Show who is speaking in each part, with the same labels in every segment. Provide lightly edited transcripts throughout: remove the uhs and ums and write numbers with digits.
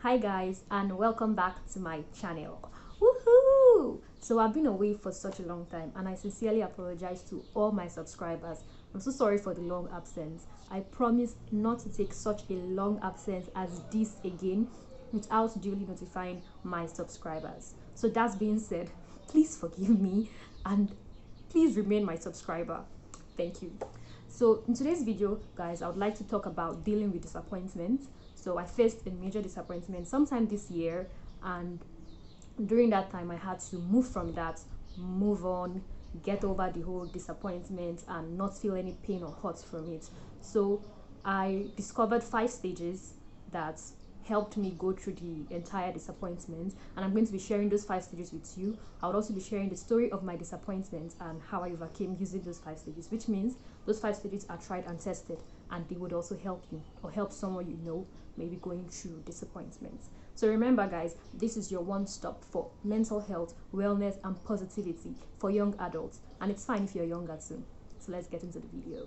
Speaker 1: Hi guys, and welcome back to my channel. Woohoo! So I've been away for such a long time, and I sincerely apologize to all my subscribers. I'm so sorry for the long absence. I promise not to take such a long absence as this again without duly notifying my subscribers. So that being said, please forgive me and please remain my subscriber. Thank you. So in today's video, guys, I would like to talk about dealing with disappointment. So I faced a major disappointment sometime this year, and during that time I had to move from that, move on, get over the whole disappointment and not feel any pain or hurt from it. So I discovered 5 stages that helped me go through the entire disappointment, and I'm going to be sharing those 5 stages with you. I would also be sharing the story of my disappointment and how I overcame using those 5 stages, which means those 5 stages are tried and tested, and they would also help you or help someone you know maybe going through disappointments. So remember guys, this is your one stop for mental health, wellness and positivity for young adults, and it's fine if you're younger too. So let's get into the video.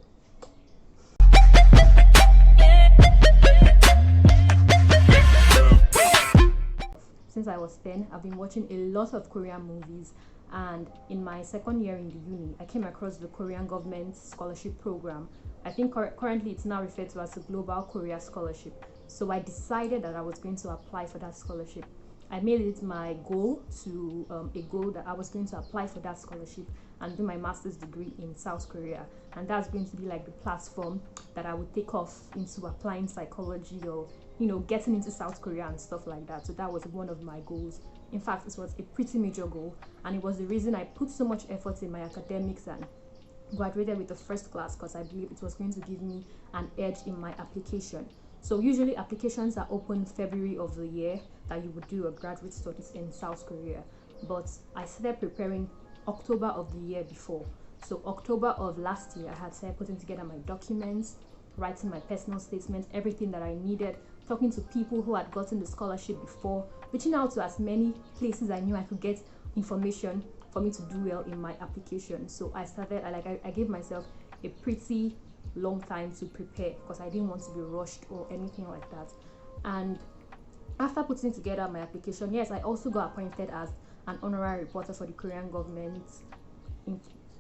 Speaker 1: Since I was 10, I've been watching a lot of Korean movies, and in my second year in the uni, I came across the Korean government scholarship program. I think currently it's now referred to as the Global Korea Scholarship. So I decided that I was going to apply for that scholarship. I made it my goal that I was going to apply for that scholarship and do my master's degree in South Korea, and that's going to be like the platform that I would take off into applying psychology or getting into South Korea and stuff like that. So that was one of my goals. In fact, it was a pretty major goal, and it was the reason I put so much effort in my academics and graduated with the first class, because I believe it was going to give me an edge in my application. So usually applications are open February of the year that you would do a graduate studies in South Korea, but I started preparing October of the year before. So October of last year, I had started putting together my documents, writing my personal statement, everything that I needed, talking to people who had gotten the scholarship before, reaching out to as many places I knew I could get information for me to do well in my application. So I gave myself a pretty long time to prepare because I didn't want to be rushed or anything like that. And after putting together my application, yes, I also got appointed as an honorary reporter for the Korean government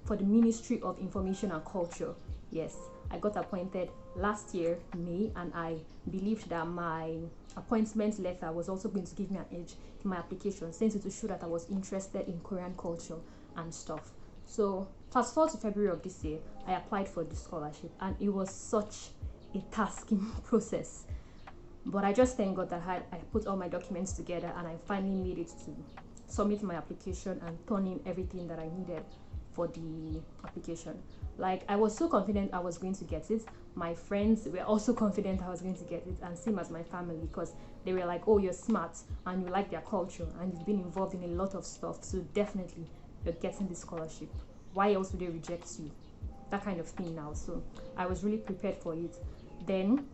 Speaker 1: for the Ministry of Information and Culture. Yes, I got appointed last year, May, and I believed that my appointment letter was also going to give me an edge in my application, since it would show that I was interested in Korean culture and stuff. So fast forward to February of this year, I applied for the scholarship, and it was such a tasking process. But I just thank God that I put all my documents together, and I finally made it to submit my application and turn in everything that I needed for the application. Like, I was so confident I was going to get it. My friends were also confident I was going to get it, and same as my family, because they were like, oh, you're smart and you like their culture and you've been involved in a lot of stuff, so definitely you're getting this scholarship. Why else would they reject you? That kind of thing now. So I was really prepared for it. Then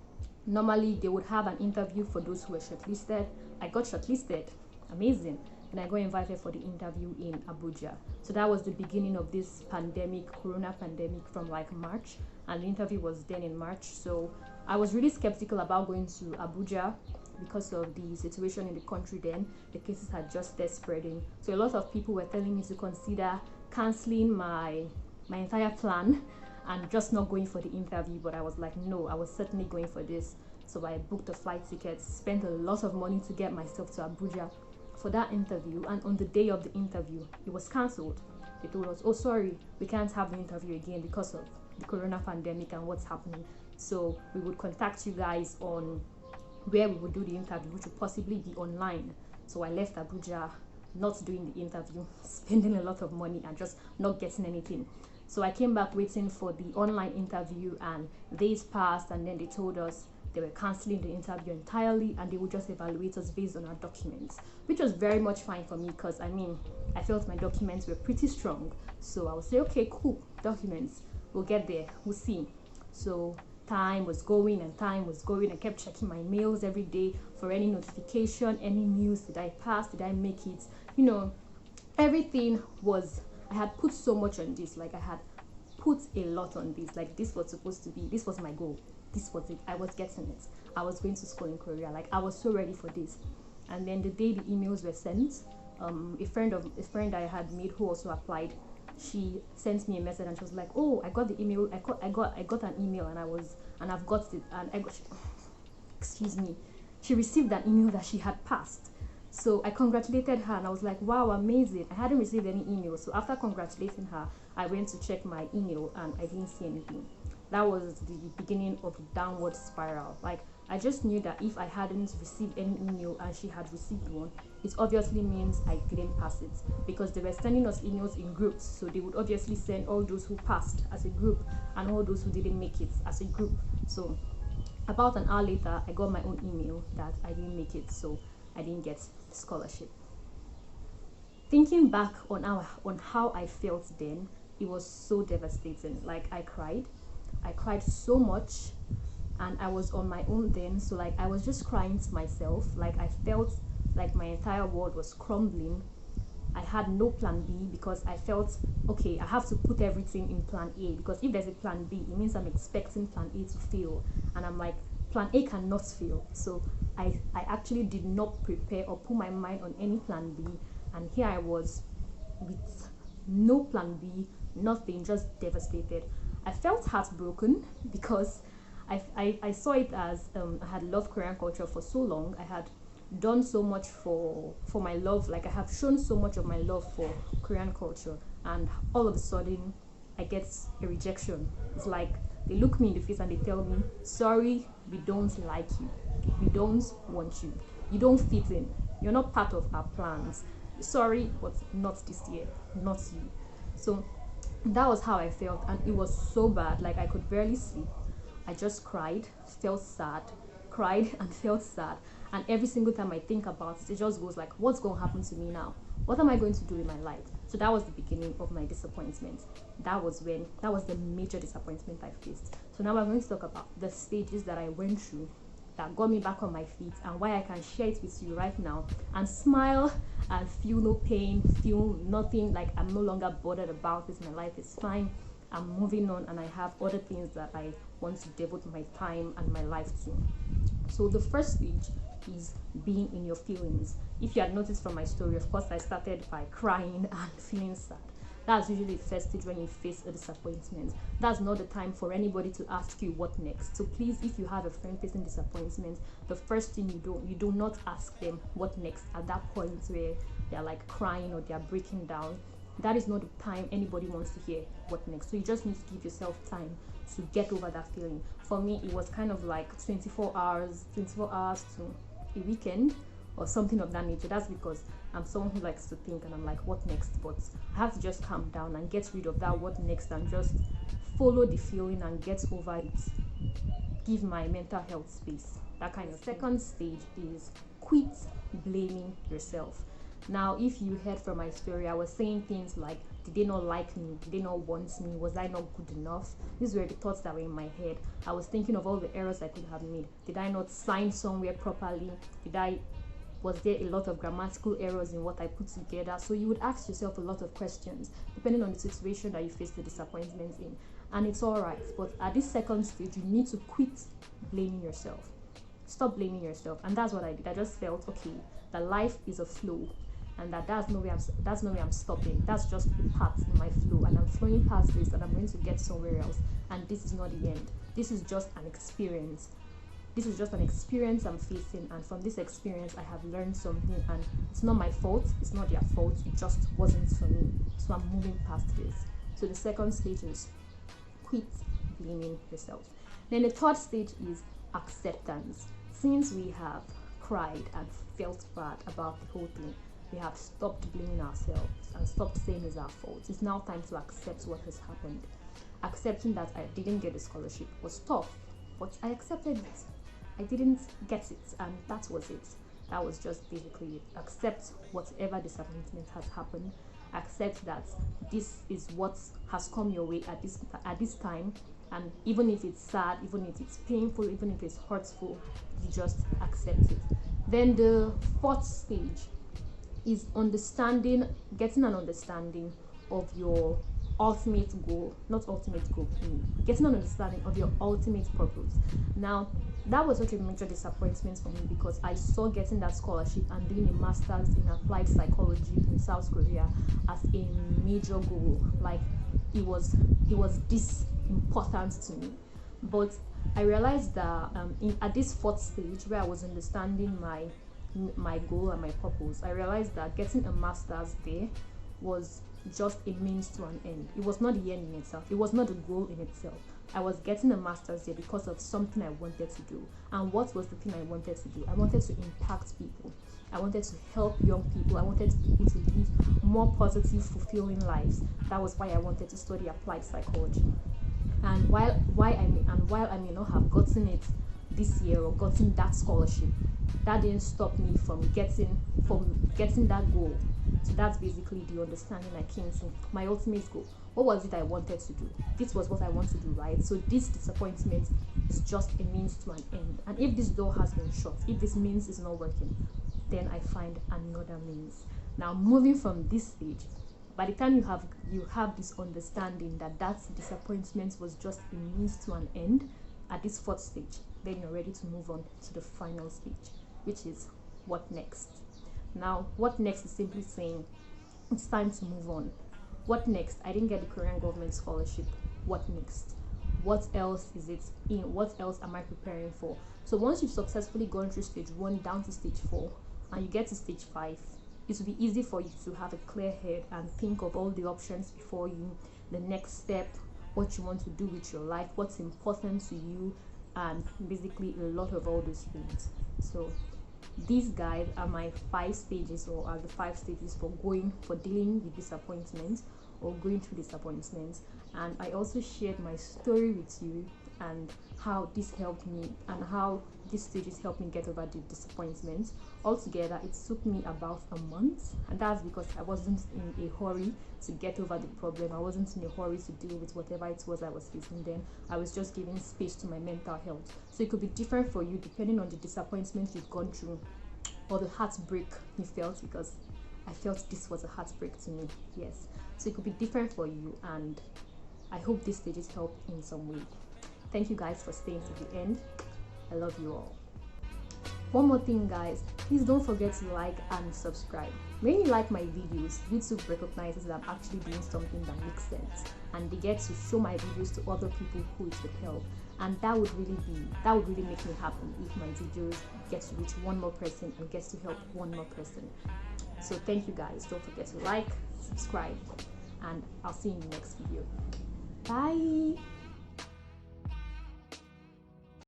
Speaker 1: normally they would have an interview for those who were shortlisted. I got shortlisted. Amazing. And I got invited for the interview in Abuja. So that was the beginning of this pandemic, corona pandemic, from like March, and the interview was then in March. So I was really skeptical about going to Abuja because of the situation in the country then. The cases had just started spreading. So a lot of people were telling me to consider canceling my entire plan and just not going for the interview. But I was like, no, I was certainly going for this. So I booked a flight ticket, spent a lot of money to get myself to Abuja for that interview, and on the day of the interview it was cancelled. They told us, oh sorry, we can't have the interview again because of the corona pandemic and what's happening, so we would contact you guys on where we would do the interview, which would possibly be online. So I left Abuja not doing the interview, spending a lot of money and just not getting anything. So I came back waiting for the online interview, and days passed, and then they told us they were cancelling the interview entirely and they would just evaluate us based on our documents, which was very much fine for me because I felt my documents were pretty strong. So I would say, okay, cool, documents, we'll get there, we'll see. So time was going and time was going. I kept checking my mails every day for any notification, any news. Did I pass? Did I make it? Everything was, I had put so much on this. Like, I had put a lot on this. Like, this was supposed to be, this was my goal. This was it. I was getting it. I was going to school in Korea. Like, I was so ready for this. And then the day the emails were sent, a friend I had made who also applied, she sent me a message and she was like, "Oh, I got the email. I got an email and I've got it and I got." Excuse me. She received an email that she had passed. So I congratulated her and I was like, "Wow, amazing." I hadn't received any email. So after congratulating her, I went to check my email and I didn't see anything. That was the beginning of the downward spiral. Like, I just knew that if I hadn't received any email and she had received one, it obviously means I didn't pass it, because they were sending us emails in groups. So they would obviously send all those who passed as a group and all those who didn't make it as a group. So about an hour later, I got my own email that I didn't make it, so I didn't get the scholarship. Thinking back on how I felt then, it was so devastating. Like, I cried so much, and I was on my own then. So like, I was just crying to myself. Like, I felt like my entire world was crumbling. I had no plan B, because I felt, okay, I have to put everything in plan A, because if there's a plan B, it means I'm expecting plan A to fail, and I'm like, plan A cannot fail. So I actually did not prepare or put my mind on any plan B, and here I was with no plan B, nothing, just devastated. I felt heartbroken because I saw it as I had loved Korean culture for so long. I had done so much for my love. Like, I have shown so much of my love for Korean culture, and all of a sudden I get a rejection. It's like they look me in the face and they tell me, "Sorry, we don't like you. We don't want you. You don't fit in. You're not part of our plans. Sorry, but not this year, not you." So that was how I felt, and it was so bad. Like, I could barely sleep. I just cried, felt sad, cried and felt sad. And every single time I think about it, it just goes like, what's going to happen to me now? What am I going to do in my life? So that was the beginning of my disappointment. That was the major disappointment I faced. So now I'm going to talk about the stages that I went through that got me back on my feet, and why I can share it with you right now and smile and feel no pain, feel nothing. Like, I'm no longer bothered about this. My life is fine. I'm moving on, and I have other things that I want to devote my time and my life to. So the first stage is being in your feelings. If you had noticed from my story, of course, I started by crying and feeling sad. That's usually the first stage when you face a disappointment. That's not the time for anybody to ask you what next. So please, if you have a friend facing disappointment, the first thing you do not ask them what next at that point where they're like crying or they're breaking down. That is not the time anybody wants to hear what next. So you just need to give yourself time to get over that feeling. For me, it was kind of like 24 hours to a weekend or something of that nature. That's because I'm someone who likes to think, and I'm like, what next? But I have to just calm down and get rid of that what next and just follow the feeling and get over it. Give my mental health space. That kind of second stage is quit blaming yourself. Now, if you heard from my story, I was saying things like, did they not like me? Did they not want me? Was I not good enough? These were the thoughts that were in my head. I was thinking of all the errors I could have made. Did I not sign somewhere properly? Was there a lot of grammatical errors in what I put together? So you would ask yourself a lot of questions depending on the situation that you face the disappointment in. And it's all right. But at this second stage, you need to quit blaming yourself. Stop blaming yourself. And that's what I did. I just felt, okay, that life is a flow, and that's no way I'm stopping. That's just a part in my flow, and I'm flowing past this, and I'm going to get somewhere else. And this is not the end. This is just an experience. This is just an experience I'm facing, and from this experience I have learned something, and it's not my fault, it's not their fault, it just wasn't for me. So I'm moving past this. So the second stage is quit blaming yourself. Then the third stage is acceptance. Since we have cried and felt bad about the whole thing, we have stopped blaming ourselves and stopped saying it's our fault. It's now time to accept what has happened. Accepting that I didn't get the scholarship was tough, but I accepted it. I didn't get it, and that was it. That was just basically it. Accept whatever disappointment has happened. Accept that this is what has come your way at this time, and even if it's sad, even if it's painful, even if it's hurtful, you just accept it. Then the fourth stage is getting an understanding of your ultimate goal, not ultimate goal, getting an understanding of your ultimate purpose. Now, that was such a major disappointment for me, because I saw getting that scholarship and doing a master's in applied psychology in South Korea as a major goal. Like, it was this important to me. But I realized that at this fourth stage, where I was understanding my goal and my purpose, I realized that getting a master's there was just a means to an end. It was not the end in itself. It was not the goal in itself. I was getting a master's there because of something I wanted to do. And what was the thing I wanted to do? I wanted to impact people. I wanted to help young people. I wanted people to live more positive, fulfilling lives. That was why I wanted to study applied psychology. And while I may not have gotten it this year or gotten that scholarship, that didn't stop me from getting that goal. So that's basically the understanding I came to. My ultimate goal. What was it I wanted to do? This was what I want to do, right? So this disappointment is just a means to an end. And if this door has been shut, if this means is not working, then I find another means. Now, moving from this stage, by the time you have this understanding that disappointment was just a means to an end at this fourth stage, then you're ready to move on to the final stage, which is what next. Now, what next is simply saying it's time to move on. What next? I didn't get the Korean government scholarship. What next? What else is it in? What else am I preparing for? So once you've successfully gone through stage 1 down to stage 4 and you get to stage 5, it will be easy for you to have a clear head and think of all the options before you, the next step, what you want to do with your life, what's important to you, and basically a lot of all those things. So these guys are my 5 stages, or are the 5 stages for dealing with disappointment or going through disappointment. And I also shared my story with you and how this helped me and how these stages helped me get over the disappointment. Altogether, it took me about a month, and that's because I wasn't in a hurry to get over the problem. I wasn't in a hurry to deal with whatever it was I was facing then. I was just giving space to my mental health. So it could be different for you depending on the disappointment you've gone through or the heartbreak you felt, because I felt this was a heartbreak to me. Yes. So it could be different for you, and I hope these stages help in some way. Thank you guys for staying to the end. I love you all. One more thing, guys, please don't forget to like and subscribe. When you like my videos, YouTube recognizes that I'm actually doing something that makes sense, and they get to show my videos to other people who it would help. And that would really make me happy if my videos get to reach one more person and gets to help one more person. So thank you guys. Don't forget to like, subscribe, and I'll see you in the next video. Bye.